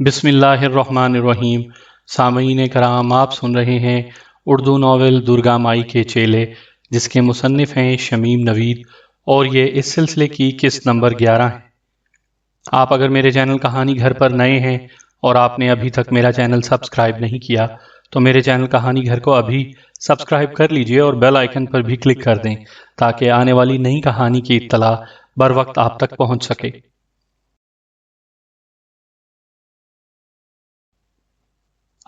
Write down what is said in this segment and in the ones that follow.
بسم اللہ الرحمن الرحیم۔ سامعین کرام، آپ سن رہے ہیں اردو ناول درگا مائی کے چیلے، جس کے مصنف ہیں شمیم نوید، اور یہ اس سلسلے کی قسط نمبر 11 ہے۔ آپ اگر میرے چینل کہانی گھر پر نئے ہیں اور آپ نے ابھی تک میرا چینل سبسکرائب نہیں کیا تو میرے چینل کہانی گھر کو ابھی سبسکرائب کر لیجئے اور بیل آئیکن پر بھی کلک کر دیں تاکہ آنے والی نئی کہانی کی اطلاع بر وقت آپ تک پہنچ سکے۔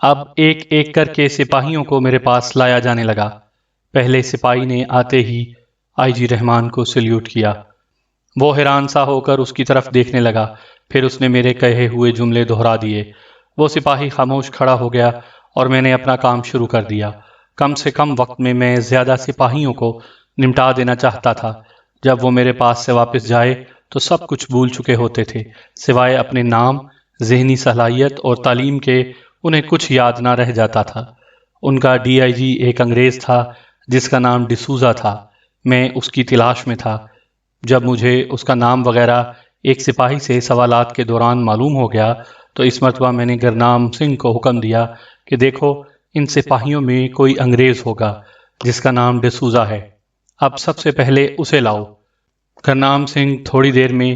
اب ایک ایک کر کے سپاہیوں کو میرے پاس لایا جانے لگا۔ پہلے سپاہی نے آتے ہی آئی جی رحمان کو سلیوٹ کیا۔ وہ حیران سا ہو کر اس کی طرف دیکھنے لگا، پھر اس نے میرے کہے ہوئے جملے دہرا دیے۔ وہ سپاہی خاموش کھڑا ہو گیا اور میں نے اپنا کام شروع کر دیا۔ کم سے کم وقت میں زیادہ سپاہیوں کو نمٹا دینا چاہتا تھا۔ جب وہ میرے پاس سے واپس جائے تو سب کچھ بھول چکے ہوتے تھے، سوائے اپنے نام، ذہنی صلاحیت اور تعلیم کے انہیں کچھ یاد نہ رہ جاتا تھا۔ ان کا ڈی آئی جی ایک انگریز تھا جس کا نام ڈسوزا تھا۔ میں اس کی تلاش میں تھا۔ جب مجھے اس کا نام وغیرہ ایک سپاہی سے سوالات کے دوران معلوم ہو گیا تو اس مرتبہ میں نے گرنام سنگھ کو حکم دیا کہ دیکھو، ان سپاہیوں میں کوئی انگریز ہوگا جس کا نام ڈسوزا ہے، اب سب سے پہلے اسے لاؤ۔ گرنام سنگھ تھوڑی دیر میں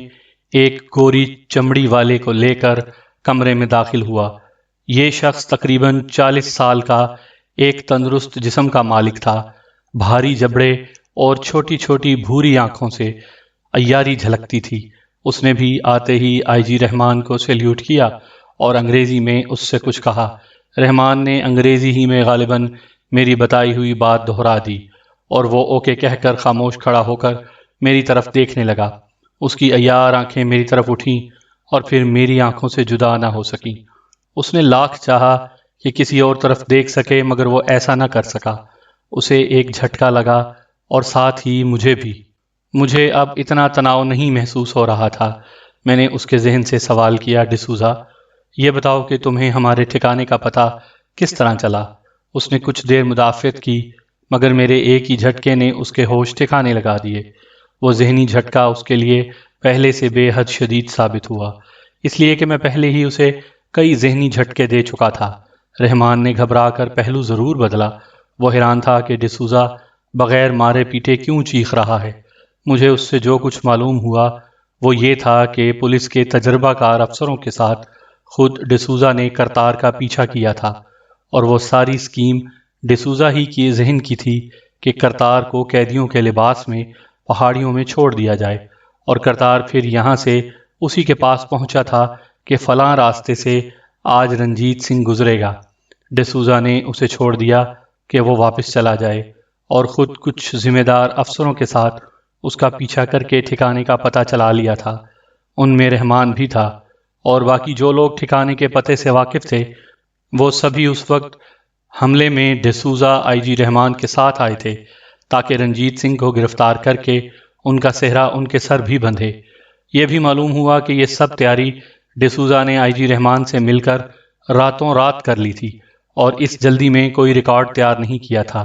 ایک گوری چمڑی والے کو لے کر کمرے میں داخل ہوا۔ یہ شخص تقریباً 40 سال کا ایک تندرست جسم کا مالک تھا۔ بھاری جبڑے اور چھوٹی چھوٹی بھوری آنکھوں سے عیاری جھلکتی تھی۔ اس نے بھی آتے ہی آئی جی رحمان کو سیلیوٹ کیا اور انگریزی میں اس سے کچھ کہا۔ رحمان نے انگریزی ہی میں غالباً میری بتائی ہوئی بات دہرا دی اور وہ اوکے کہہ کر خاموش کھڑا ہو کر میری طرف دیکھنے لگا۔ اس کی عیار آنکھیں میری طرف اٹھیں اور پھر میری آنکھوں سے جدا نہ ہو سکیں۔ اس نے لاکھ چاہا کہ کسی اور طرف دیکھ سکے مگر وہ ایسا نہ کر سکا۔ اسے ایک جھٹکا لگا اور ساتھ ہی مجھے بھی۔ مجھے اب اتنا تناؤ نہیں محسوس ہو رہا تھا۔ میں نے اس کے ذہن سے سوال کیا، ڈسوزا، یہ بتاؤ کہ تمہیں ہمارے ٹھکانے کا پتہ کس طرح چلا؟ اس نے کچھ دیر مدافعت کی مگر میرے ایک ہی جھٹکے نے اس کے ہوش ٹھکانے لگا دیے۔ وہ ذہنی جھٹکا اس کے لیے پہلے سے بے حد شدید ثابت ہوا، اس لیے کہ میں پہلے ہی اسے کئی ذہنی جھٹکے دے چکا تھا۔ رحمان نے گھبرا کر پہلو ضرور بدلا۔ وہ حیران تھا کہ ڈسوزا بغیر مارے پیٹے کیوں چیخ رہا ہے۔ مجھے اس سے جو کچھ معلوم ہوا وہ یہ تھا کہ پولیس کے تجربہ کار افسروں کے ساتھ خود ڈسوزا نے کرتار کا پیچھا کیا تھا اور وہ ساری اسکیم ڈسوزا ہی کی ذہن کی تھی کہ کرتار کو قیدیوں کے لباس میں پہاڑیوں میں چھوڑ دیا جائے، اور کرتار پھر یہاں سے اسی کے پاس پہنچا تھا کہ فلاں راستے سے آج رنجیت سنگھ گزرے گا۔ ڈسوزا نے اسے چھوڑ دیا کہ وہ واپس چلا جائے اور خود کچھ ذمہ دار افسروں کے ساتھ اس کا پیچھا کر کے ٹھکانے کا پتہ چلا لیا تھا۔ ان میں رحمان بھی تھا اور باقی جو لوگ ٹھکانے کے پتے سے واقف تھے وہ سبھی اس وقت حملے میں ڈسوزا آئی جی رحمان کے ساتھ آئے تھے تاکہ رنجیت سنگھ کو گرفتار کر کے ان کا صحرا ان کے سر بھی بندھے۔ یہ بھی معلوم ہوا کہ یہ سب تیاری ڈسوزا نے آئی جی رحمان سے مل کر راتوں رات کر لی تھی اور اس جلدی میں کوئی ریکارڈ تیار نہیں کیا تھا۔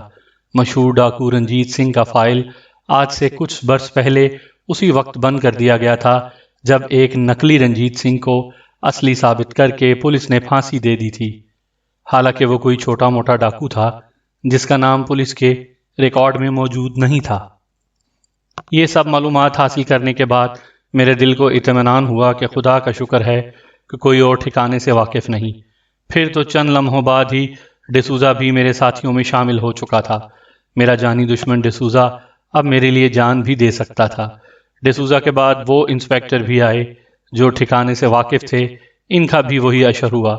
مشہور ڈاکو رنجیت سنگھ کا فائل آج سے کچھ برس پہلے اسی وقت بند کر دیا گیا تھا جب ایک نقلی رنجیت سنگھ کو اصلی ثابت کر کے پولیس نے پھانسی دے دی تھی، حالانکہ وہ کوئی چھوٹا موٹا ڈاکو تھا جس کا نام پولیس کے ریکارڈ میں موجود نہیں تھا۔ یہ سب معلومات حاصل کرنے کے بعد میرے دل کو اطمینان ہوا کہ خدا کا شکر ہے کہ کوئی اور ٹھکانے سے واقف نہیں۔ پھر تو چند لمحوں بعد ہی ڈسوزا بھی میرے ساتھیوں میں شامل ہو چکا تھا۔ میرا جانی دشمن ڈسوزا اب میرے لیے جان بھی دے سکتا تھا۔ ڈسوزا کے بعد وہ انسپیکٹر بھی آئے جو ٹھکانے سے واقف تھے، ان کا بھی وہی اشر ہوا۔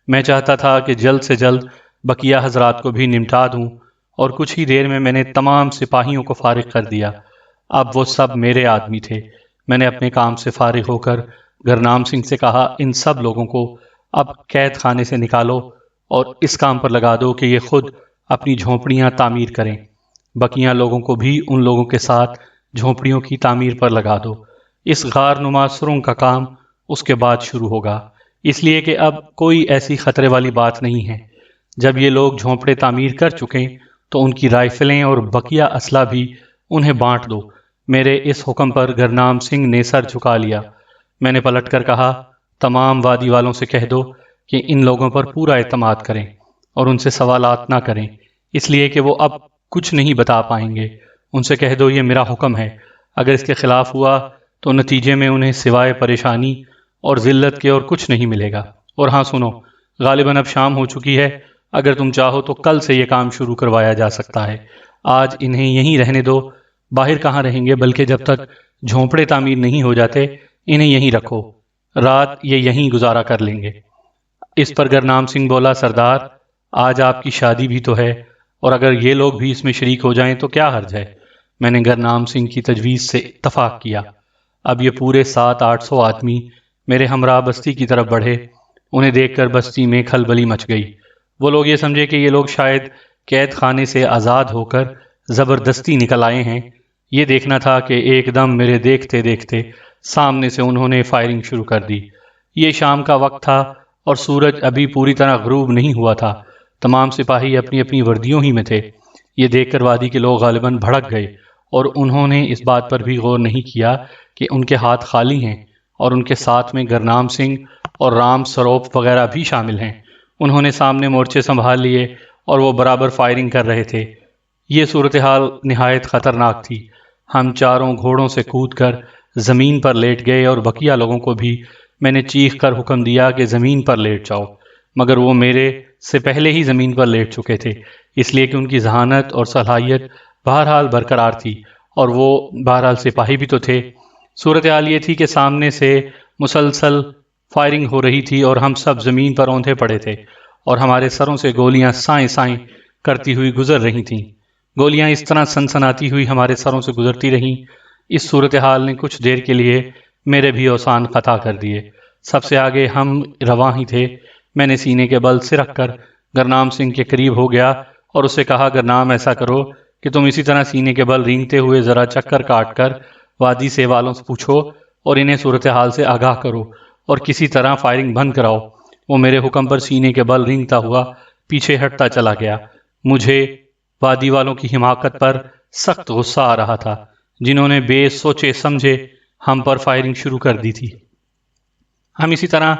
میں چاہتا تھا کہ جلد سے جلد بقیہ حضرات کو بھی نمٹا دوں اور کچھ ہی دیر میں نے تمام سپاہیوں کو فارغ کر دیا۔ اب وہ سب میرے آدمی تھے۔ میں نے اپنے کام سے فارغ ہو کر گرنام سنگھ سے کہا، ان سب لوگوں کو اب قید خانے سے نکالو اور اس کام پر لگا دو کہ یہ خود اپنی جھونپڑیاں تعمیر کریں۔ بقیہ لوگوں کو بھی ان لوگوں کے ساتھ جھونپڑیوں کی تعمیر پر لگا دو۔ اس غار نما سرنگ کا کام اس کے بعد شروع ہوگا، اس لیے کہ اب کوئی ایسی خطرے والی بات نہیں ہے۔ جب یہ لوگ جھونپڑے تعمیر کر چکیں تو ان کی رائفلیں اور بقیہ اسلحہ بھی انہیں بانٹ دو۔ میرے اس حکم پر گرنام سنگھ نے سر جھکا لیا۔ میں نے پلٹ کر کہا، تمام وادی والوں سے کہہ دو کہ ان لوگوں پر پورا اعتماد کریں اور ان سے سوالات نہ کریں، اس لیے کہ وہ اب کچھ نہیں بتا پائیں گے۔ ان سے کہہ دو یہ میرا حکم ہے، اگر اس کے خلاف ہوا تو نتیجے میں انہیں سوائے پریشانی اور ذلت کے اور کچھ نہیں ملے گا۔ اور ہاں سنو، غالباً اب شام ہو چکی ہے، اگر تم چاہو تو کل سے یہ کام شروع کروایا جا سکتا ہے۔ آج انہیں یہیں رہنے دو، باہر کہاں رہیں گے، بلکہ جب تک جھونپڑے تعمیر نہیں ہو جاتے انہیں یہیں رکھو، رات یہ یہیں گزارا کر لیں گے۔ اس پر گرنام سنگھ بولا، سردار آج آپ کی شادی بھی تو ہے، اور اگر یہ لوگ بھی اس میں شریک ہو جائیں تو کیا حرج ہے؟ میں نے گرنام سنگھ کی تجویز سے اتفاق کیا۔ اب یہ پورے 700-800 آدمی میرے ہمراہ بستی کی طرف بڑھے۔ انہیں دیکھ کر بستی میں کھلبلی مچ گئی۔ وہ لوگ یہ سمجھے کہ یہ لوگ شاید قید خانے سے آزاد ہو کر زبردستی نکل آئے ہیں۔ یہ دیکھنا تھا کہ ایک دم میرے دیکھتے دیکھتے سامنے سے انہوں نے فائرنگ شروع کر دی۔ یہ شام کا وقت تھا اور سورج ابھی پوری طرح غروب نہیں ہوا تھا۔ تمام سپاہی اپنی اپنی وردیوں ہی میں تھے۔ یہ دیکھ کر وادی کے لوگ غالباً بھڑک گئے، اور انہوں نے اس بات پر بھی غور نہیں کیا کہ ان کے ہاتھ خالی ہیں اور ان کے ساتھ میں گرنام سنگھ اور رام سروپ وغیرہ بھی شامل ہیں۔ انہوں نے سامنے مورچے سنبھال لیے اور وہ برابر فائرنگ کر رہے تھے۔ یہ صورتحال نہایت خطرناک تھی۔ ہم چاروں گھوڑوں سے کود کر زمین پر لیٹ گئے اور بقیہ لوگوں کو بھی میں نے چیخ کر حکم دیا کہ زمین پر لیٹ جاؤ، مگر وہ میرے سے پہلے ہی زمین پر لیٹ چکے تھے، اس لیے کہ ان کی ذہانت اور صلاحیت بہرحال برقرار تھی، اور وہ بہرحال سپاہی بھی تو تھے۔ صورتحال یہ تھی کہ سامنے سے مسلسل فائرنگ ہو رہی تھی اور ہم سب زمین پر اوندھے پڑے تھے، اور ہمارے سروں سے گولیاں سائیں سائیں کرتی ہوئی گزر رہی تھیں۔ گولیاں اس طرح سنسناتی ہوئی ہمارے سروں سے گزرتی رہیں۔ اس صورتحال نے کچھ دیر کے لیے میرے بھی اوسان قطع کر دیے۔ سب سے آگے ہم رواں ہی تھے۔ میں نے سینے کے بل سے رکھ کر گرنام سنگھ کے قریب ہو گیا اور اسے کہا، گرنام ایسا کرو کہ تم اسی طرح سینے کے بل رینگتے ہوئے ذرا چکر کاٹ کر وادی سے والوں سے پوچھو اور انہیں صورتحال سے آگاہ کرو اور کسی طرح فائرنگ بند کراؤ۔ وہ میرے حکم پر سینے کے بل رینگتا ہوا پیچھے ہٹتا چلا گیا۔ مجھے وادی والوں کی حماقت پر سخت غصہ آ رہا تھا، جنہوں نے بے سوچے سمجھے ہم پر فائرنگ شروع کر دی تھی۔ ہم اسی طرح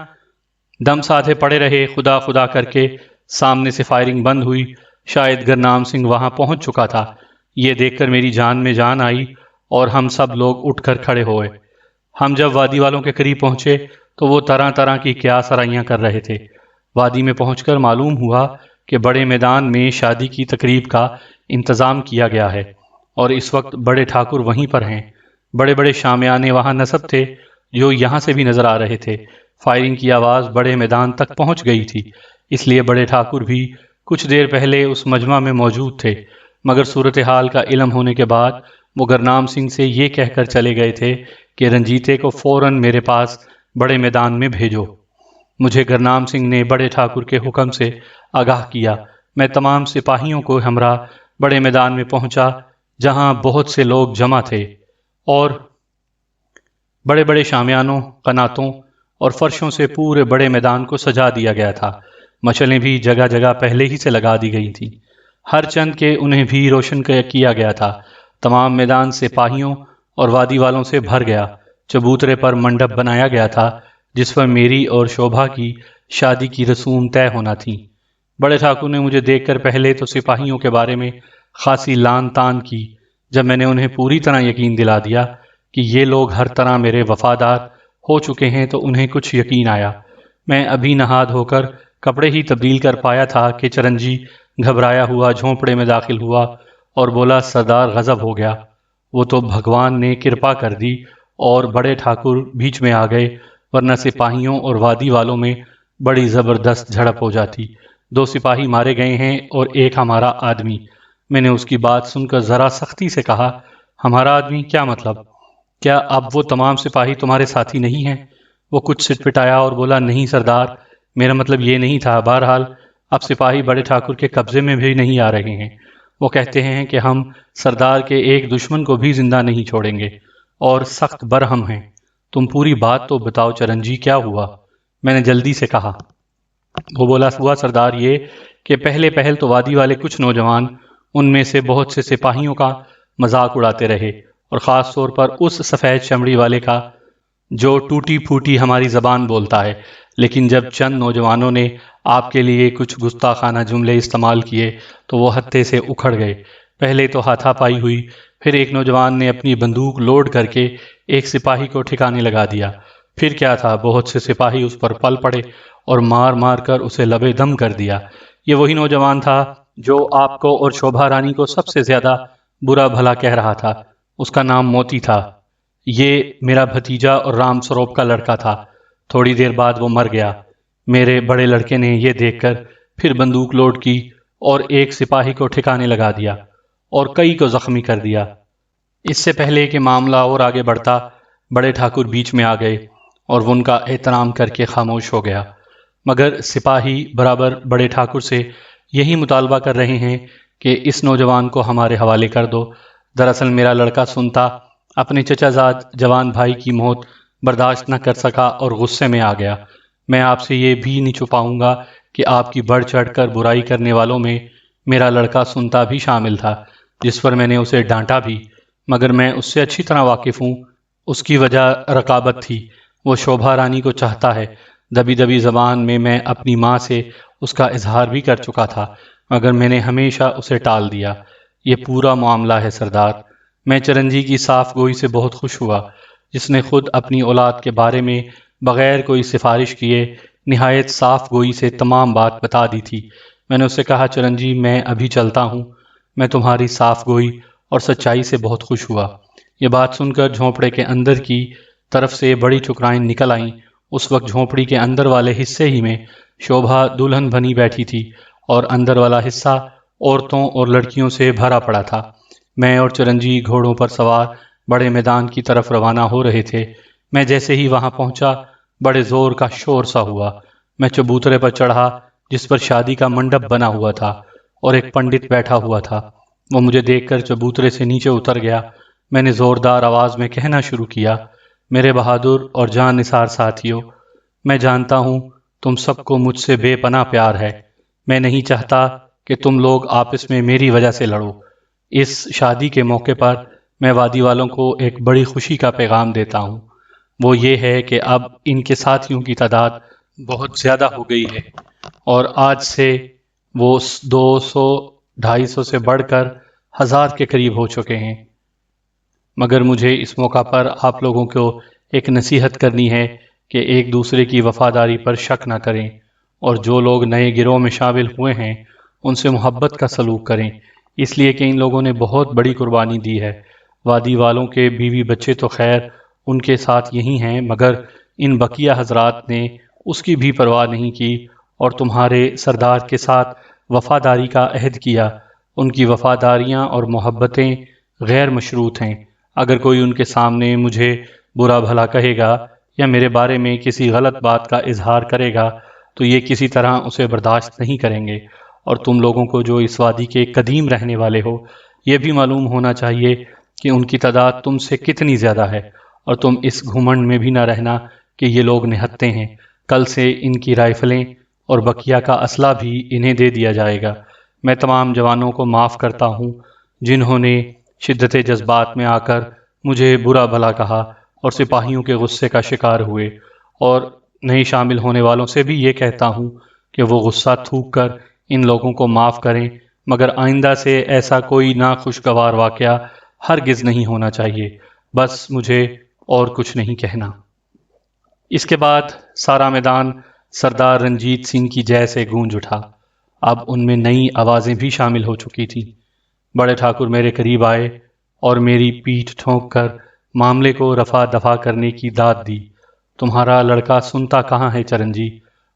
دم سادھے پڑے رہے، خدا خدا کر کے سامنے سے فائرنگ بند ہوئی۔ شاید گرنام سنگھ وہاں پہنچ چکا تھا۔ یہ دیکھ کر میری جان میں جان آئی اور ہم سب لوگ اٹھ کر کھڑے ہوئے۔ ہم جب وادی والوں کے قریب پہنچے تو وہ طرح طرح کی قیاس آرائیاں کر رہے تھے۔ وادی میں پہنچ کر معلوم ہوا کہ بڑے میدان میں شادی کی تقریب کا انتظام کیا گیا ہے، اور اس وقت بڑے ٹھاکر وہیں پر ہیں۔ بڑے بڑے شامیانے وہاں نصب تھے جو یہاں سے بھی نظر آ رہے تھے۔ فائرنگ کی آواز بڑے میدان تک پہنچ گئی تھی، اس لیے بڑے ٹھاکر بھی کچھ دیر پہلے اس مجمع میں موجود تھے، مگر صورتحال کا علم ہونے کے بعد وہ گرنام سنگھ سے یہ کہہ کر چلے گئے تھے کہ رنجیتے کو فوراً میرے پاس بڑے میدان میں بھیجو۔ مجھے گرنام سنگھ نے بڑے ٹھاکر کے حکم سے آگاہ کیا۔ میں تمام سپاہیوں کو ہمراہ بڑے میدان میں پہنچا، جہاں بہت سے لوگ جمع تھے، اور بڑے بڑے شامیانوں، قناتوں اور فرشوں سے پورے بڑے میدان کو سجا دیا گیا تھا۔ مشلیں بھی جگہ جگہ پہلے ہی سے لگا دی گئی تھیں، ہر چند کے انہیں بھی روشن کیا گیا تھا۔ تمام میدان سپاہیوں اور وادی والوں سے بھر گیا۔ چبوترے پر منڈپ بنایا گیا تھا جس پر میری اور شوبھا کی شادی کی رسوم طے ہونا تھی۔ بڑے ٹھاکر نے مجھے دیکھ کر پہلے تو سپاہیوں کے بارے میں خاصی لان تان کی۔ جب میں نے انہیں پوری طرح یقین دلا دیا کہ یہ لوگ ہر طرح میرے وفادار ہو چکے ہیں تو انہیں کچھ یقین آیا۔ میں ابھی نہاد ہو کر کپڑے ہی تبدیل کر پایا تھا کہ چرنجی گھبرایا ہوا جھونپڑے میں داخل ہوا اور بولا، سردار غضب ہو گیا۔ وہ تو بھگوان نے کرپا کر دی اور بڑے ٹھاکر بیچ میں آ گئے، ورنہ سپاہیوں اور وادی والوں میں بڑی زبردست جھڑپ ہو جاتی۔ 2 سپاہی مارے گئے ہیں اور ایک ہمارا آدمی۔ میں نے اس کی بات سن کر ذرا سختی سے کہا، ہمارا آدمی کیا مطلب؟ کیا اب وہ تمام سپاہی تمہارے ساتھی نہیں ہیں؟ وہ کچھ سٹپٹایا اور بولا، نہیں سردار، میرا مطلب یہ نہیں تھا۔ بہرحال اب سپاہی بڑے ٹھاکر کے قبضے میں بھی نہیں آ رہے ہیں۔ وہ کہتے ہیں کہ ہم سردار کے ایک دشمن کو بھی زندہ نہیں چھوڑیں گے اور سخت برہم ہیں۔ تم پوری بات تو بتاؤ چرنجی، کیا ہوا؟ میں نے جلدی سے کہا۔ وہ بولا، ہوا سردار یہ کہ پہلے پہل تو وادی والے کچھ نوجوان ان میں سے بہت سے سپاہیوں کا مذاق اڑاتے رہے، اور خاص طور پر اس سفید چمڑی والے کا جو ٹوٹی پھوٹی ہماری زبان بولتا ہے، لیکن جب چند نوجوانوں نے آپ کے لیے کچھ گستاخانہ جملے استعمال کیے تو وہ ہتے سے اکھڑ گئے۔ پہلے تو ہاتھا پائی ہوئی، پھر ایک نوجوان نے اپنی بندوق لوڈ کر کے ایک سپاہی کو ٹھکانے لگا دیا۔ پھر کیا تھا، بہت سے سپاہی اس پر پل پڑے اور مار مار کر اسے لبے دم کر دیا۔ یہ وہی نوجوان تھا جو آپ کو اور شوبھا رانی کو سب سے زیادہ برا بھلا کہہ رہا تھا۔ اس کا نام موتی تھا۔ یہ میرا بھتیجا اور رام سروپ کا لڑکا تھا۔ تھوڑی دیر بعد وہ مر گیا۔ میرے بڑے لڑکے نے یہ دیکھ کر پھر بندوق لوڈ کی اور ایک سپاہی کو ٹھکانے لگا دیا اور کئی کو زخمی کر دیا۔ اس سے پہلے کہ معاملہ اور آگے بڑھتا، بڑے ٹھاکر بیچ میں آ گئے اور وہ ان کا احترام کر کے خاموش ہو گیا۔ مگر سپاہی برابر بڑے ٹھاکر سے یہی مطالبہ کر رہے ہیں کہ اس نوجوان کو ہمارے حوالے کر دو۔ دراصل میرا لڑکا سنتا اپنے چچا زاد جوان بھائی کی موت برداشت نہ کر سکا اور غصے میں آ گیا۔ میں آپ سے یہ بھی نہیں چھپاؤں گا کہ آپ کی بڑھ چڑھ کر برائی کرنے والوں میں میرا لڑکا سنتا بھی شامل تھا، جس پر میں نے اسے ڈانٹا بھی، مگر میں اس سے اچھی طرح واقف ہوں۔ اس کی وجہ رقابت تھی۔ وہ شوبھا رانی کو چاہتا ہے۔ دبی دبی زبان میں اپنی ماں سے اس کا اظہار بھی کر چکا تھا، مگر میں نے ہمیشہ اسے ٹال دیا۔ یہ پورا معاملہ ہے سردار۔ میں چرنجی کی صاف گوئی سے بہت خوش ہوا، جس نے خود اپنی اولاد کے بارے میں بغیر کوئی سفارش کیے نہایت صاف گوئی سے تمام بات بتا دی تھی۔ میں نے اس سے کہا، چرنجی میں ابھی چلتا ہوں۔ میں تمہاری صاف گوئی اور سچائی سے بہت خوش ہوا۔ یہ بات سن کر جھونپڑے کے اندر کی طرف سے بڑی ٹھکرائیں نکل آئیں۔ اس وقت جھونپڑی کے اندر والے حصے ہی میں شوبھا دلہن بنی بیٹھی تھی اور اندر والا حصہ عورتوں اور لڑکیوں سے بھرا پڑا تھا۔ میں اور چرنجی گھوڑوں پر سوار بڑے میدان کی طرف روانہ ہو رہے تھے۔ میں جیسے ہی وہاں پہنچا، بڑے زور کا شور سا ہوا۔ میں چبوترے پر چڑھا جس پر شادی کا منڈپ بنا ہوا تھا اور ایک پنڈت بیٹھا ہوا تھا۔ وہ مجھے دیکھ کر چبوترے سے نیچے اتر گیا۔ میں نے زوردار آواز میں کہنا شروع کیا، میرے بہادر اور جان نثار ساتھیوں، میں جانتا ہوں تم سب کو مجھ سے بے پناہ پیار ہے۔ میں نہیں چاہتا کہ تم لوگ آپس میں میری وجہ سے لڑو۔ اس شادی کے موقع پر میں وادی والوں کو ایک بڑی خوشی کا پیغام دیتا ہوں۔ وہ یہ ہے کہ اب ان کے ساتھیوں کی تعداد بہت زیادہ ہو گئی ہے اور آج سے وہ 200 250 سے بڑھ کر 1000 کے قریب ہو چکے ہیں۔ مگر مجھے اس موقع پر آپ لوگوں کو ایک نصیحت کرنی ہے کہ ایک دوسرے کی وفاداری پر شک نہ کریں اور جو لوگ نئے گروہ میں شامل ہوئے ہیں ان سے محبت کا سلوک کریں، اس لیے کہ ان لوگوں نے بہت بڑی قربانی دی ہے۔ وادی والوں کے بیوی بچے تو خیر ان کے ساتھ یہی ہیں، مگر ان بقیہ حضرات نے اس کی بھی پرواہ نہیں کی اور تمہارے سردار کے ساتھ وفاداری کا عہد کیا۔ ان کی وفاداریاں اور محبتیں غیر مشروط ہیں۔ اگر کوئی ان کے سامنے مجھے برا بھلا کہے گا یا میرے بارے میں کسی غلط بات کا اظہار کرے گا تو یہ کسی طرح اسے برداشت نہیں کریں گے۔ اور تم لوگوں کو جو اس وادی کے قدیم رہنے والے ہو، یہ بھی معلوم ہونا چاہیے کہ ان کی تعداد تم سے کتنی زیادہ ہے، اور تم اس گھمنڈ میں بھی نہ رہنا کہ یہ لوگ نہتے ہیں۔ کل سے ان کی رائفلیں اور بقیہ کا اسلحہ بھی انہیں دے دیا جائے گا۔ میں تمام جوانوں کو معاف کرتا ہوں جنہوں نے شدت جذبات میں آ کر مجھے برا بھلا کہا اور سپاہیوں کے غصے کا شکار ہوئے، اور نئے شامل ہونے والوں سے بھی یہ کہتا ہوں کہ وہ غصہ تھوک کر ان لوگوں کو معاف کریں، مگر آئندہ سے ایسا کوئی ناخوشگوار واقعہ ہرگز نہیں ہونا چاہیے۔ بس مجھے اور کچھ نہیں کہنا۔ اس کے بعد سارا میدان سردار رنجیت سنگھ کی جے سے گونج اٹھا۔ اب ان میں نئی آوازیں بھی شامل ہو چکی تھیں۔ بڑے ٹھاکر میرے قریب آئے اور میری پیٹھ ٹھونک کر معاملے کو رفع دفع کرنے کی داد دی۔ تمہارا لڑکا سنتا کہاں ہے چرنجی؟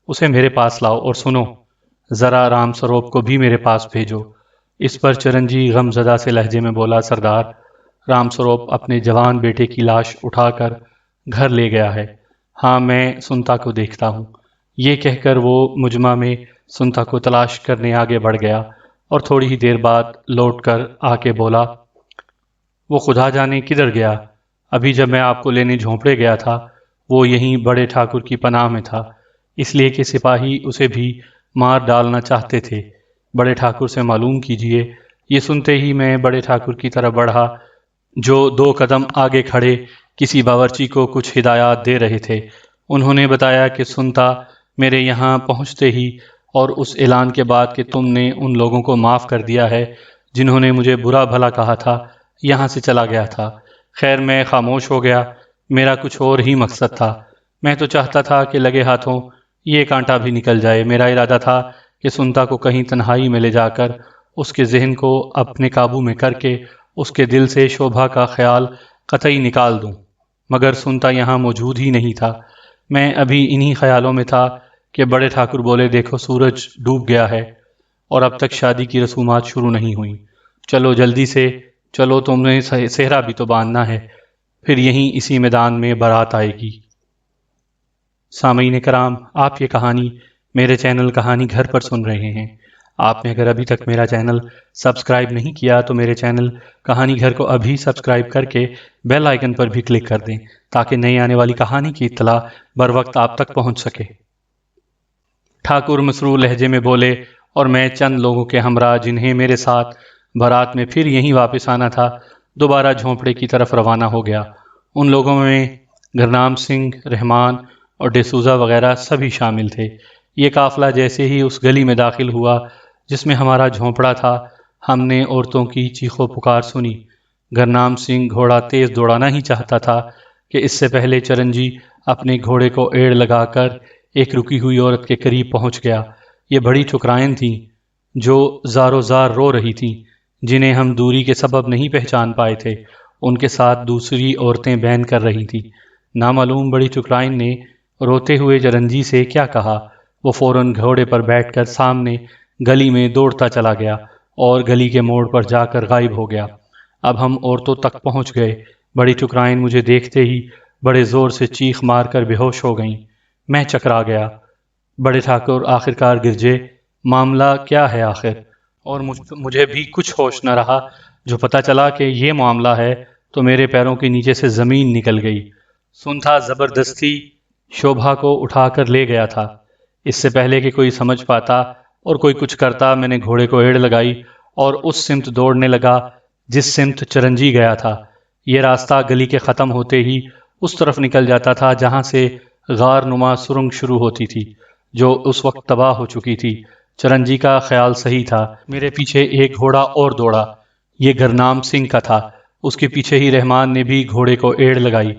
اسے میرے پاس لاؤ، اور سنو، ذرا رام سروپ کو بھی میرے پاس بھیجو۔ اس پر چرنجی غم زدہ سے لہجے میں بولا، سردار، رام سروپ اپنے جوان بیٹے کی لاش اٹھا کر گھر لے گیا ہے۔ ہاں، میں سنتا کو دیکھتا ہوں۔ یہ کہہ کر وہ مجمع میں سنتا کو تلاش کرنے آگے بڑھ گیا اور تھوڑی ہی دیر بعد لوٹ کر آ کے بولا، وہ خدا جانے کدھر گیا؟ ابھی جب میں آپ کو لینے جھونپڑے گیا تھا وہ یہیں بڑے ٹھاکر کی پناہ میں تھا، اس لیے کہ سپاہی اسے بھی مار ڈالنا چاہتے تھے۔ بڑے ٹھاکر سے معلوم کیجیے۔ یہ سنتے ہی میں بڑے ٹھاکر کی طرف بڑھا جو 2 قدم آگے کھڑے کسی باورچی کو کچھ ہدایات دے رہے تھے۔ انہوں نے بتایا کہ سنتا میرے یہاں پہنچتے ہی اور اس اعلان کے بعد کہ تم نے ان لوگوں کو معاف کر دیا ہے جنہوں نے مجھے برا بھلا کہا تھا، یہاں سے چلا گیا تھا۔ خیر میں خاموش ہو گیا، میرا کچھ اور ہی مقصد تھا۔ میں تو چاہتا تھا کہ لگے ہاتھوں یہ کانٹا بھی نکل جائے۔ میرا ارادہ تھا کہ سنتا کو کہیں تنہائی میں لے جا کر اس کے ذہن کو اپنے قابو میں کر کے اس کے دل سے شوبھا کا خیال قطعی نکال دوں، مگر سنتا یہاں موجود ہی نہیں تھا۔ میں ابھی انہی خیالوں میں تھا کہ بڑے ٹھاکر بولے، دیکھو سورج ڈوب گیا ہے اور اب تک شادی کی رسومات شروع نہیں ہوئیں، چلو جلدی سے چلو، تم نے صحرا بھی تو باندھنا ہے، پھر یہیں اسی میدان میں بارات آئے گی۔ سامعین کرام، آپ یہ کہانی میرے چینل کہانی گھر پر سن رہے ہیں۔ آپ نے اگر ابھی تک میرا چینل سبسکرائب نہیں کیا تو میرے چینل کہانی گھر کو ابھی سبسکرائب کر کے بیل آئیکن پر بھی کلک کر دیں تاکہ نئی آنے والی کہانی کی اطلاع بر وقت آپ تک پہنچ سکے۔ ٹھاکر مسرور لہجے میں بولے اور میں چند لوگوں کے ہمراہ جنہیں میرے ساتھ بارات میں پھر یہیں واپس آنا تھا دوبارہ جھونپڑے کی طرف روانہ ہو گیا۔ ان لوگوں میں گرنام سنگھ، رحمان اور ڈیسوزا وغیرہ سبھی شامل تھے۔ یہ قافلہ جیسے ہی اس گلی میں داخل ہوا جس میں ہمارا جھونپڑا تھا، ہم نے عورتوں کی چیخ و پکار سنی۔ گرنام سنگھ گھوڑا تیز دوڑانا ہی چاہتا تھا کہ اس سے پہلے چرنجی اپنے گھوڑے کو ایڑ لگا کر ایک رکی ہوئی عورت کے قریب پہنچ گیا۔ یہ بڑی ٹھکرائن تھیں جو زارو زار رو رہی تھیں، جنہیں ہم دوری کے سبب نہیں پہچان پائے تھے۔ ان کے ساتھ دوسری عورتیں بین کر رہی تھیں۔ نامعلوم بڑی ٹھکرائن نے روتے ہوئے چرنجی سے کیا کہا، وہ فوراً گھوڑے پر بیٹھ کر سامنے گلی میں دوڑتا چلا گیا اور گلی کے موڑ پر جا کر غائب ہو گیا۔ اب ہم عورتوں تک پہنچ گئے۔ بڑی ٹھکرائن مجھے دیکھتے ہی بڑے زور سے چیخ مار کر بے ہوش ہو گئیں۔ میں چکرا گیا۔ بڑے ٹھاکر آخرکار گرجے، معاملہ کیا ہے آخر؟ اور مجھے بھی کچھ ہوش نہ رہا۔ جو پتہ چلا کہ یہ معاملہ ہے تو میرے پیروں کے نیچے سے زمین نکل گئی۔ سنتا زبردستی شوبھا کو اٹھا کر لے گیا تھا۔ اس سے پہلے کہ کوئی سمجھ پاتا اور کوئی کچھ کرتا، میں نے گھوڑے کو ایڑ لگائی اور اس سمت دوڑنے لگا جس سمت چرنجی گیا تھا۔ یہ راستہ گلی کے ختم ہوتے ہی اس طرف نکل جاتا تھا جہاں سے غار نما سرنگ شروع ہوتی تھی جو اس وقت تباہ ہو چکی تھی۔ چرنجی کا خیال صحیح تھا۔ میرے پیچھے ایک گھوڑا اور دوڑا، یہ گرنام سنگھ کا تھا۔ اس کے پیچھے ہی رحمان نے بھی گھوڑے کو ایڑ لگائی۔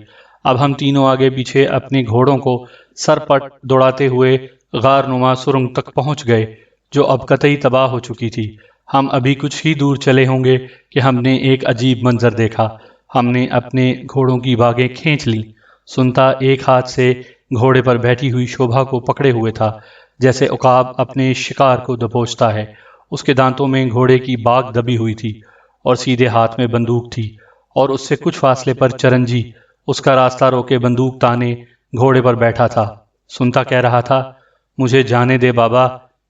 اب ہم تینوں آگے پیچھے اپنے گھوڑوں کو سر پٹ دوڑاتے ہوئے غار نما سرنگ تک پہنچ گئے جو اب قطعی تباہ ہو چکی تھی۔ ہم ابھی کچھ ہی دور چلے ہوں گے کہ ہم نے ایک عجیب منظر دیکھا۔ ہم نے اپنے گھوڑوں کی باگیں کھینچ لیں۔ سنتا ایک ہاتھ سے گھوڑے پر بیٹھی ہوئی شوبھا کو پکڑے ہوئے تھا، جیسے عقاب اپنے شکار کو دبوچتا ہے۔ اس کے دانتوں میں گھوڑے کی باگ دبی ہوئی تھی اور سیدھے ہاتھ میں بندوق تھی، اور اس سے کچھ فاصلے پر چرنجی اس کا راستہ روکے بندوق تانے گھوڑے پر بیٹھا تھا۔ سنتا کہہ رہا تھا، مجھے جانے دے بابا،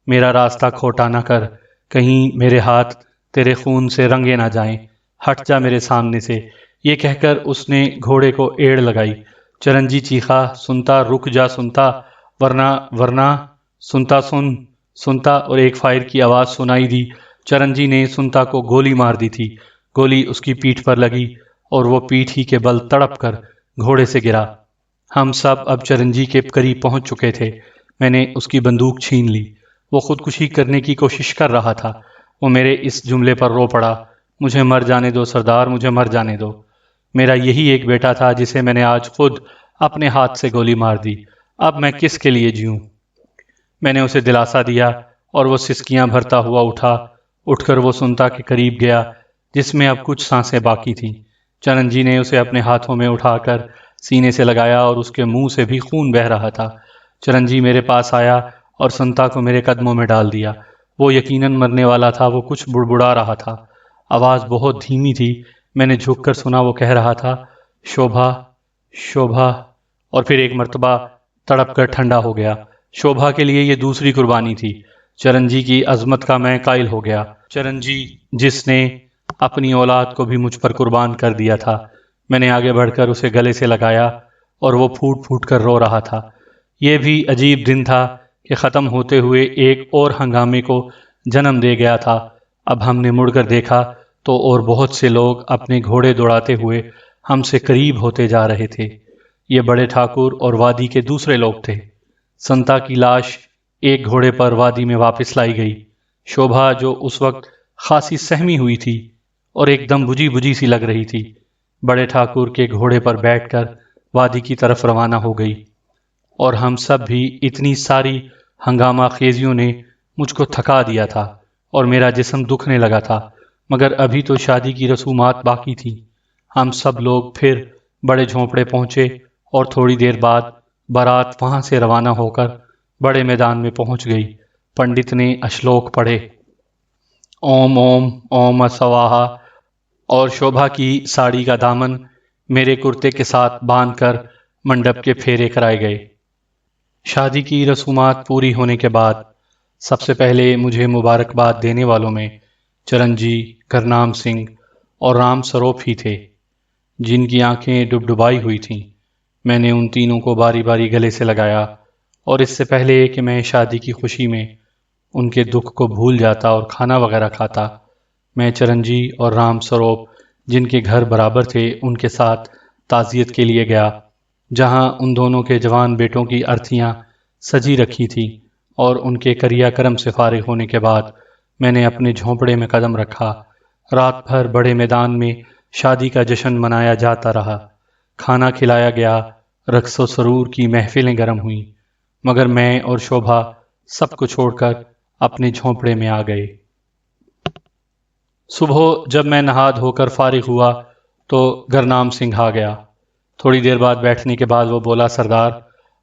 میرا راستہ کھوٹا نہ کر، کہیں میرے ہاتھ تیرے خون سے رنگے نہ جائیں، ہٹ جا میرے سامنے سے۔ یہ کہہ کر اس نے گھوڑے کو ایڑ لگائی۔ چرنجی چیخا، سنتا رک جا سنتا، ورنہ سنتا سنتا، اور ایک فائر کی آواز سنائی دی۔ چرنجی نے سنتا کو گولی مار دی تھی۔ گولی اس کی پیٹھ پر لگی اور وہ پیٹھ ہی کے بل تڑپ کر گھوڑے سے گرا۔ ہم سب اب چرنجی کے قریب پہنچ چکے تھے۔ میں نے اس کی بندوق چھین لی۔ وہ خودکشی کرنے کی کوشش کر رہا تھا۔ وہ میرے اس جملے پر رو پڑا، مجھے مر جانے دو سردار، مجھے مر جانے دو۔ میرا یہی ایک بیٹا تھا جسے میں نے آج خود اپنے ہاتھ سے گولی مار دی، اب میں کس کے لیے جیوں؟ میں نے اسے دلاسا دیا اور وہ سسکیاں بھرتا ہوا اٹھ کر وہ سنتا کے قریب گیا جس میں اب کچھ سانسیں باقی تھیں۔ چرنجی نے اسے اپنے ہاتھوں میں اٹھا کر سینے سے لگایا اور اس کے منہ سے بھی خون بہہ رہا تھا۔ چرنجی میرے پاس آیا اور سنتا کو میرے قدموں میں ڈال دیا۔ وہ یقیناً مرنے والا تھا۔ وہ کچھ بڑبڑا رہا تھا، آواز بہت دھیمی تھی۔ میں نے جھک کر سنا، وہ کہہ رہا تھا، شوبھا شوبھا، اور پھر ایک مرتبہ تڑپ کر ٹھنڈا ہو گیا۔ شوبھا کے لیے یہ دوسری قربانی تھی۔ چرنجی کی عظمت کا میں قائل ہو گیا۔ چرنجی جس نے اپنی اولاد کو بھی مجھ پر قربان کر دیا تھا۔ میں نے آگے بڑھ کر اسے گلے سے لگایا اور وہ پھوٹ پھوٹ کر رو رہا تھا۔ یہ بھی عجیب دن تھا کہ ختم ہوتے ہوئے ایک اور ہنگامے کو جنم دے گیا تھا۔ اب ہم نے مڑ کر دیکھا تو اور بہت سے لوگ اپنے گھوڑے دوڑاتے ہوئے ہم سے قریب ہوتے جا رہے تھے۔ یہ بڑے ٹھاکر اور وادی کے دوسرے لوگ تھے۔ سنتا کی لاش ایک گھوڑے پر وادی میں واپس لائی گئی۔ شوبھا جو اس وقت خاصی سہمی ہوئی تھی اور ایک دم بجھی بجھی سی لگ رہی تھی، بڑے ٹھاکر کے گھوڑے پر بیٹھ کر وادی کی طرف روانہ ہو گئی، اور ہم سب بھی اتنی ساری ہنگامہ خیزیوں نے مجھ کو تھکا دیا تھا اور میرا جسم دکھنے لگا تھا، مگر ابھی تو شادی کی رسومات باقی تھی۔ ہم سب لوگ پھر بڑے جھونپڑے پہنچے اور تھوڑی دیر بعد بارات وہاں سے روانہ ہو کر بڑے میدان میں پہنچ گئی۔ پنڈت نے اشلوک پڑھے، اوم اوم اوم سواہا، اور شوبھا کی ساڑی کا دامن میرے کرتے کے ساتھ باندھ کر منڈپ کے پھیرے کرائے گئے۔ شادی کی رسومات پوری ہونے کے بعد سب سے پہلے مجھے مبارکباد دینے والوں میں چرنجی، گرنام سنگھ اور رام سروپ ہی تھے، جن کی آنکھیں ڈبڈبائی ہوئی تھیں۔ میں نے ان تینوں کو باری باری گلے سے لگایا، اور اس سے پہلے کہ میں شادی کی خوشی میں ان کے دکھ کو بھول جاتا اور کھانا وغیرہ کھاتا، میں چرنجی اور رام سروپ، جن کے گھر برابر تھے، ان کے ساتھ تعزیت کے لیے گیا، جہاں ان دونوں کے جوان بیٹوں کی ارتھیاں سجی رکھی تھیں، اور ان کے کریا کرم سے فارغ ہونے کے بعد میں نے اپنے جھونپڑے میں قدم رکھا۔ رات بھر بڑے میدان میں شادی کا جشن منایا جاتا رہا، کھانا کھلایا گیا، رقص و سرور کی محفلیں گرم ہوئیں، مگر میں اور شوبھا سب کو چھوڑ کر اپنے جھونپڑے میں آ گئے۔ صبح جب میں نہا دھو کر فارغ ہوا تو گرنام سنگھ آ گیا۔ تھوڑی دیر بعد بیٹھنے کے بعد وہ بولا، سردار،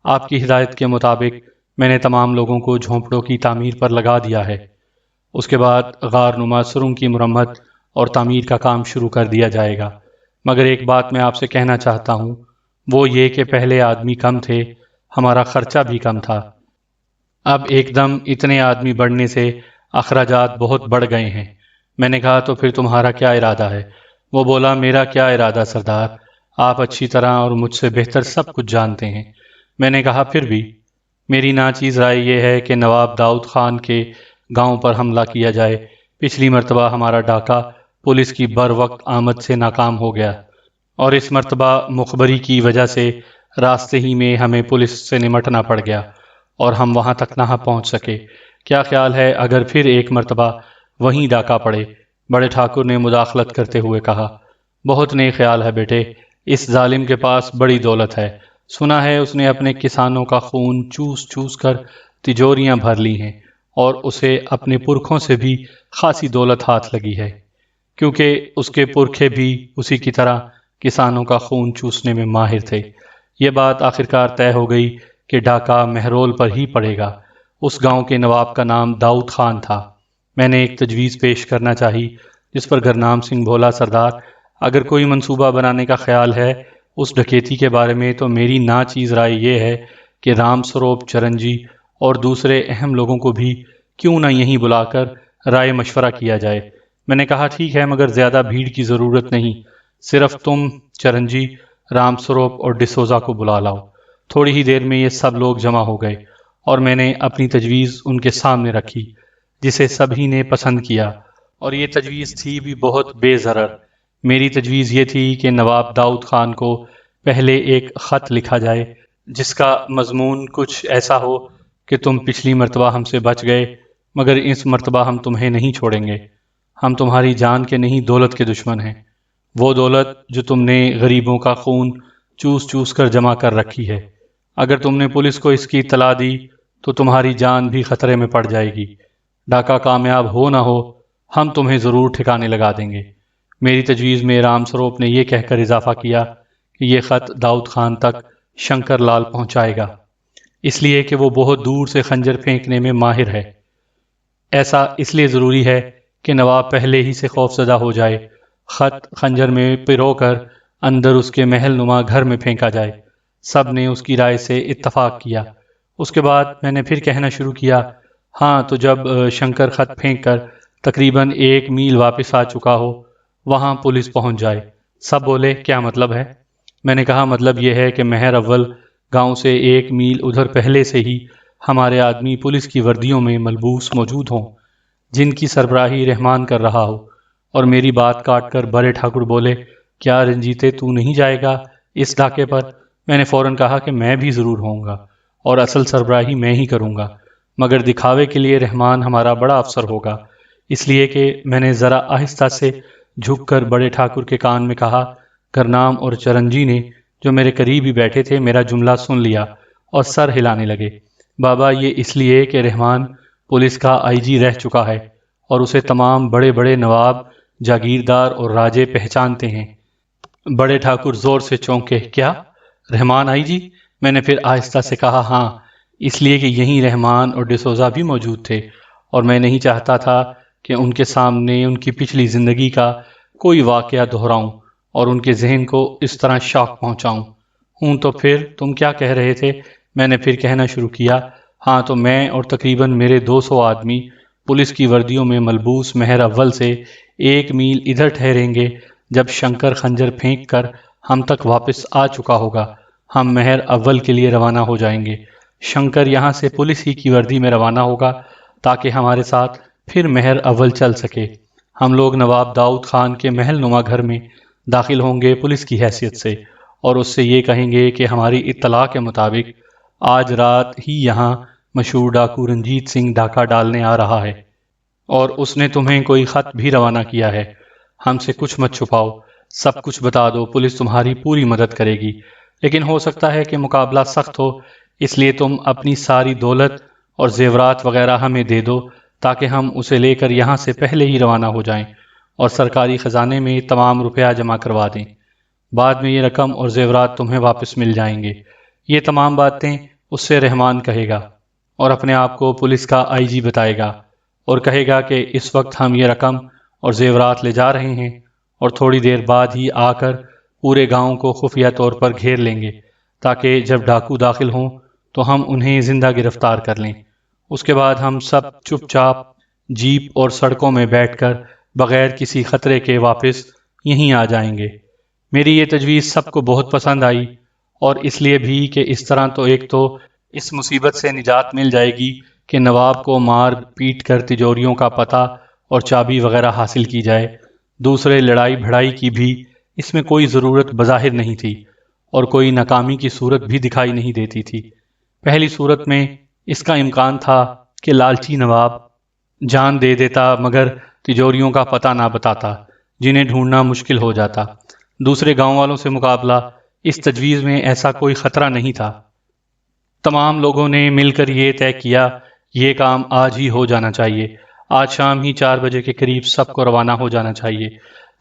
آپ کی ہدایت کے مطابق میں نے تمام لوگوں کو جھونپڑوں کی تعمیر پر لگا دیا ہے۔ اس کے بعد غار نما سرنگ کی مرمت اور تعمیر کا کام شروع کر دیا جائے گا، مگر ایک بات میں آپ سے کہنا چاہتا ہوں، وہ یہ کہ پہلے آدمی کم تھے، ہمارا خرچہ بھی کم تھا، اب ایک دم اتنے آدمی بڑھنے سے اخراجات بہت بڑھ گئے ہیں۔ میں نے کہا، تو پھر تمہارا کیا ارادہ ہے؟ وہ بولا، میرا کیا ارادہ سردار، آپ اچھی طرح اور مجھ سے بہتر سب کچھ جانتے ہیں۔ میں نے کہا، پھر بھی میری ناچیز رائے یہ ہے کہ نواب داؤد خان کے گاؤں پر حملہ کیا جائے۔ پچھلی مرتبہ ہمارا ڈاکہ پولیس کی بر وقت آمد سے ناکام ہو گیا، اور اس مرتبہ مخبری کی وجہ سے راستے ہی میں ہمیں پولیس سے نمٹنا پڑ گیا اور ہم وہاں تک نہ پہنچ سکے۔ کیا خیال ہے اگر پھر ایک مرتبہ وہیں ڈاکہ پڑے؟ بڑے ٹھاکر نے مداخلت کرتے ہوئے کہا، بہت نیک خیال ہے بیٹے، اس ظالم کے پاس بڑی دولت ہے، سنا ہے اس نے اپنے کسانوں کا خون چوس چوس کر تجوریاں بھر لی ہیں، اور اسے اپنے پرکھوں سے بھی خاصی دولت ہاتھ لگی ہے، کیونکہ اس کے پرکھے بھی اسی کی طرح کسانوں کا خون چوسنے میں ماہر تھے۔ یہ بات آخرکار طے ہو گئی کہ ڈاکہ مہرول پر ہی پڑے گا۔ اس گاؤں کے نواب کا نام داؤد خان تھا۔ میں نے ایک تجویز پیش کرنا چاہی، جس پر گرنام سنگھ بولا، سردار، اگر کوئی منصوبہ بنانے کا خیال ہے اس ڈکیتی کے بارے میں، تو میری ناچیز رائے یہ ہے کہ رام سروپ، چرنجی اور دوسرے اہم لوگوں کو بھی کیوں نہ یہیں بلا کر رائے مشورہ کیا جائے۔ میں نے کہا، ٹھیک ہے، مگر زیادہ بھیڑ کی ضرورت نہیں، صرف تم، چرنجی، رام سروپ اور ڈسوزا کو بلا لاؤ۔ تھوڑی ہی دیر میں یہ سب لوگ جمع ہو گئے، اور میں نے اپنی تجویز ان کے سامنے رکھی، جسے سبھی نے پسند کیا، اور یہ تجویز تھی بھی بہت بے ضرر۔ میری تجویز یہ تھی کہ نواب داؤد خان کو پہلے ایک خط لکھا جائے، جس کا مضمون کچھ ایسا ہو کہ تم پچھلی مرتبہ ہم سے بچ گئے، مگر اس مرتبہ ہم تمہیں نہیں چھوڑیں گے۔ ہم تمہاری جان کے نہیں، دولت کے دشمن ہیں، وہ دولت جو تم نے غریبوں کا خون چوس چوس کر جمع کر رکھی ہے۔ اگر تم نے پولیس کو اس کی اطلاع دی تو تمہاری جان بھی خطرے میں پڑ جائے گی۔ ڈاکہ کامیاب ہو نہ ہو، ہم تمہیں ضرور ٹھکانے لگا دیں گے۔ میری تجویز میں رام سروپ نے یہ کہہ کر اضافہ کیا کہ یہ خط داؤد خان تک شنکر لال پہنچائے گا، اس لیے کہ وہ بہت دور سے خنجر پھینکنے میں ماہر ہے۔ ایسا اس لیے ضروری ہے کہ نواب پہلے ہی سے خوف زدہ ہو جائے۔ خط خنجر میں پرو کر اندر اس کے محل نما گھر میں پھینکا جائے۔ سب نے اس کی رائے سے اتفاق کیا۔ اس کے بعد میں نے پھر کہنا شروع کیا، ہاں، تو جب شنکر خط پھینک کر تقریباً 1 میل واپس آ چکا ہو، وہاں پولیس پہنچ جائے۔ سب بولے، کیا مطلب ہے؟ میں نے کہا، مطلب یہ ہے کہ مہر اول گاؤں سے 1 میل ادھر پہلے سے ہی ہمارے آدمی پولیس کی وردیوں میں ملبوس موجود ہوں، جن کی سربراہی رحمان کر رہا ہو۔ اور میری بات کاٹ کر بڑے ٹھاکر بولے، کیا رنجیتے تو نہیں جائے گا اس ڈاکے پر؟ میں نے فوراً کہا کہ میں بھی ضرور ہوں گا اور اصل سربراہی میں ہی کروں گا، مگر دکھاوے کے لیے رحمان ہمارا بڑا افسر ہوگا، اس لیے کہ میں نے ذرا آہستہ سے جھک کر بڑے ٹھاکر کے کان میں کہا۔ گرنام اور چرنجی نے جو میرے قریب ہی بیٹھے تھے میرا جملہ سن لیا اور سر ہلانے لگے۔ بابا، یہ اس لیے کہ رحمان پولیس کا آئی جی رہ چکا ہے اور اسے تمام بڑے بڑے نواب، جاگیردار اور راجے پہچانتے ہیں۔ بڑے ٹھاکر زور سے چونکے۔ کیا رحمان آئی جی؟ میں نے پھر آہستہ سے کہا ہاں، اس لیے کہ یہیں رحمان اور ڈسوزا بھی موجود تھے اور میں نہیں چاہتا تھا کہ ان کے سامنے ان کی پچھلی زندگی کا کوئی واقعہ دہراؤں اور ان کے ذہن کو اس طرح شاک پہنچاؤں۔ ہوں تو پھر تم کیا کہہ رہے تھے؟ میں نے پھر کہنا شروع کیا۔ ہاں تو میں اور تقریباً میرے 200 آدمی پولیس کی وردیوں میں ملبوس مہر اول سے 1 میل ادھر ٹھہریں گے۔ جب شنکر خنجر پھینک کر ہم تک واپس آ چکا ہوگا ہم مہر اول کے لیے روانہ ہو جائیں گے۔ شنکر یہاں سے پولیس ہی کی وردی میں روانہ ہوگا تاکہ ہمارے ساتھ پھر مہر اول چل سکے۔ ہم لوگ نواب داؤد خان کے محل نما گھر میں داخل ہوں گے پولیس کی حیثیت سے، اور اس سے یہ کہیں گے کہ ہماری اطلاع کے مطابق آج رات ہی یہاں مشہور ڈاکو رنجیت سنگھ ڈاکہ ڈالنے آ رہا ہے اور اس نے تمہیں کوئی خط بھی روانہ کیا ہے۔ ہم سے کچھ مت چھپاؤ، سب کچھ بتا دو، پولیس تمہاری پوری مدد کرے گی، لیکن ہو سکتا ہے کہ مقابلہ سخت ہو، اس لیے تم اپنی ساری دولت اور زیورات وغیرہ ہمیں دے دو تاکہ ہم اسے لے کر یہاں سے پہلے ہی روانہ ہو جائیں اور سرکاری خزانے میں تمام روپیہ جمع کروا دیں۔ بعد میں یہ رقم اور زیورات تمہیں واپس مل جائیں گے۔ یہ تمام باتیں اس سے رحمان کہے گا اور اپنے آپ کو پولیس کا آئی جی بتائے گا اور کہے گا کہ اس وقت ہم یہ رقم اور زیورات لے جا رہے ہیں اور تھوڑی دیر بعد ہی آ کر پورے گاؤں کو خفیہ طور پر گھیر لیں گے تاکہ جب ڈاکو داخل ہوں تو ہم انہیں زندہ گرفتار کر لیں۔ اس کے بعد ہم سب چپ چاپ جیپ اور سڑکوں میں بیٹھ کر بغیر کسی خطرے کے واپس یہیں آ جائیں گے۔ میری یہ تجویز سب کو بہت پسند آئی، اور اس لیے بھی کہ اس طرح تو ایک تو اس مصیبت سے نجات مل جائے گی کہ نواب کو مار پیٹ کر تجوریوں کا پتہ اور چابی وغیرہ حاصل کی جائے، دوسرے لڑائی بھڑائی کی بھی اس میں کوئی ضرورت بظاہر نہیں تھی اور کوئی ناکامی کی صورت بھی دکھائی نہیں دیتی تھی۔ پہلی صورت میں اس کا امکان تھا کہ لالچی نواب جان دے دیتا مگر تجوریوں کا پتہ نہ بتاتا، جنہیں ڈھونڈنا مشکل ہو جاتا۔ دوسرے گاؤں والوں سے مقابلہ اس تجویز میں ایسا کوئی خطرہ نہیں تھا۔ تمام لوگوں نے مل کر یہ طے کیا یہ کام آج ہی ہو جانا چاہیے، آج شام ہی 4 بجے کے قریب سب کو روانہ ہو جانا چاہیے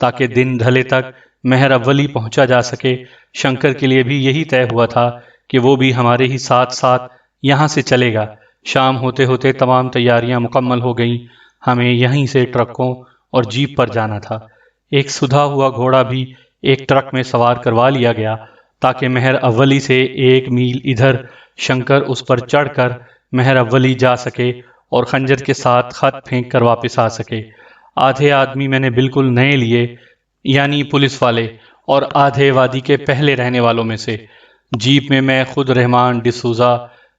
تاکہ دن ڈھلے تک مہر اولی پہنچا جا سکے۔ شنکر کے لیے بھی یہی طے ہوا تھا کہ وہ بھی ہمارے ہی ساتھ ساتھ یہاں سے چلے گا۔ شام ہوتے ہوتے تمام تیاریاں مکمل ہو گئیں، ہمیں یہیں سے ٹرکوں اور جیپ پر جانا تھا۔ ایک سدھا ہوا گھوڑا بھی ایک ٹرک میں سوار کروا لیا گیا تاکہ مہر اولی سے 1 میل ادھر شنکر اس پر چڑھ کر مہر اولی جا سکے اور خنجر کے ساتھ خط پھینک کر واپس آ سکے۔ آدھے آدمی میں نے بالکل نئے لیے، یعنی پولیس والے، اور آدھے وادی کے پہلے رہنے والوں میں سے۔ جیپ میں خود رحمان، ڈسوزا،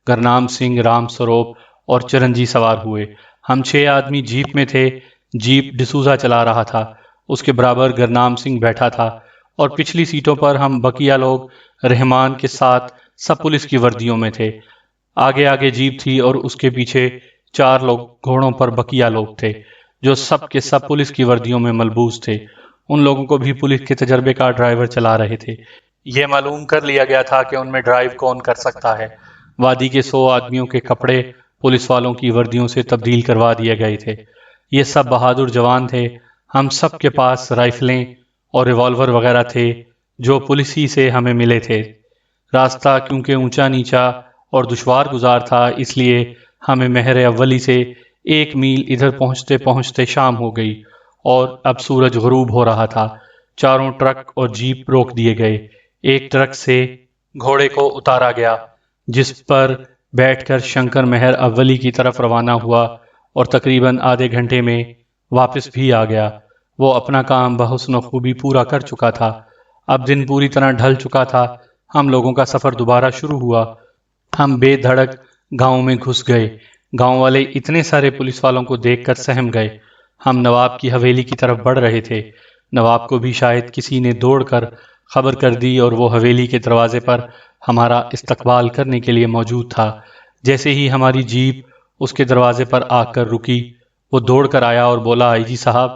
گرنام سنگھ، رام سروپ اور چرنجی سوار ہوئے۔ ہم 6 آدمی جیپ میں تھے۔ جیپ ڈسوزا چلا رہا تھا، اس کے برابر گرنام سنگھ بیٹھا تھا اور پچھلی سیٹوں پر ہم بقیہ لوگ رحمان کے ساتھ سب پولیس کی وردیوں میں تھے۔ آگے آگے جیپ تھی اور اس کے پیچھے 4 لوگ گھوڑوں پر بقیہ لوگ تھے جو سب کے سب پولیس کی وردیوں میں ملبوس تھے۔ ان لوگوں کو بھی پولیس کے تجربے کار ڈرائیور چلا رہے تھے۔ یہ معلوم کر لیا گیا تھا کہ ان میں ڈرائیو کون کر سکتا ہے۔ وادی کے 100 آدمیوں کے کپڑے پولیس والوں کی وردیوں سے تبدیل کروا دیے گئے تھے۔ یہ سب بہادر جوان تھے۔ ہم سب کے پاس رائفلیں اور ریوالور وغیرہ تھے جو پولیس ہی سے ہمیں ملے تھے۔ راستہ کیونکہ اونچا نیچا اور دشوار گزار تھا، اس لیے ہمیں مہر اولی سے 1 میل ادھر پہنچتے پہنچتے شام ہو گئی اور اب سورج غروب ہو رہا تھا۔ چاروں ٹرک اور جیپ روک دیے گئے۔ ایک ٹرک سے گھوڑے کو اتارا گیا جس پر بیٹھ کر شنکر مہر اولی کی طرف روانہ ہوا اور تقریباً آدھے گھنٹے میں واپس بھی آ گیا۔ وہ اپنا کام بحسن و خوبی پورا کر چکا تھا۔ اب دن پوری طرح ڈھل چکا تھا۔ ہم لوگوں کا سفر دوبارہ شروع ہوا۔ ہم بے دھڑک گاؤں میں گھس گئے۔ گاؤں والے اتنے سارے پولیس والوں کو دیکھ کر سہم گئے۔ ہم نواب کی حویلی کی طرف بڑھ رہے تھے۔ نواب کو بھی شاید کسی نے دوڑ کر خبر کر دی اور وہ حویلی کے دروازے پر ہمارا استقبال کرنے کے لیے موجود تھا۔ جیسے ہی ہماری جیپ اس کے دروازے پر آ کر رکی، وہ دوڑ کر آیا اور بولا، آئی جی صاحب،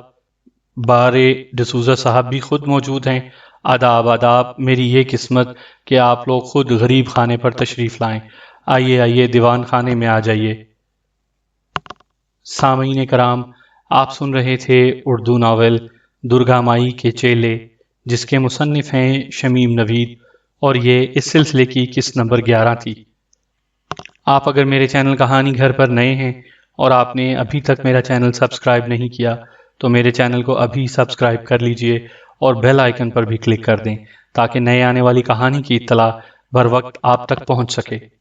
بارے ڈسوزا صاحب بھی خود موجود ہیں۔ آداب آداب، میری یہ قسمت کہ آپ لوگ خود غریب خانے پر تشریف لائیں۔ آئیے آئیے، دیوان خانے میں آ جائیے۔ سامعین کرام، آپ سن رہے تھے اردو ناول درگا مائی کے چیلے، جس کے مصنف ہیں شمیم نوید، اور یہ اس سلسلے کی قسط نمبر 11 تھی۔ آپ اگر میرے چینل کہانی گھر پر نئے ہیں اور آپ نے ابھی تک میرا چینل سبسکرائب نہیں کیا تو میرے چینل کو ابھی سبسکرائب کر لیجئے اور بیل آئیکن پر بھی کلک کر دیں تاکہ نئے آنے والی کہانی کی اطلاع بر وقت آپ تک پہنچ سکے۔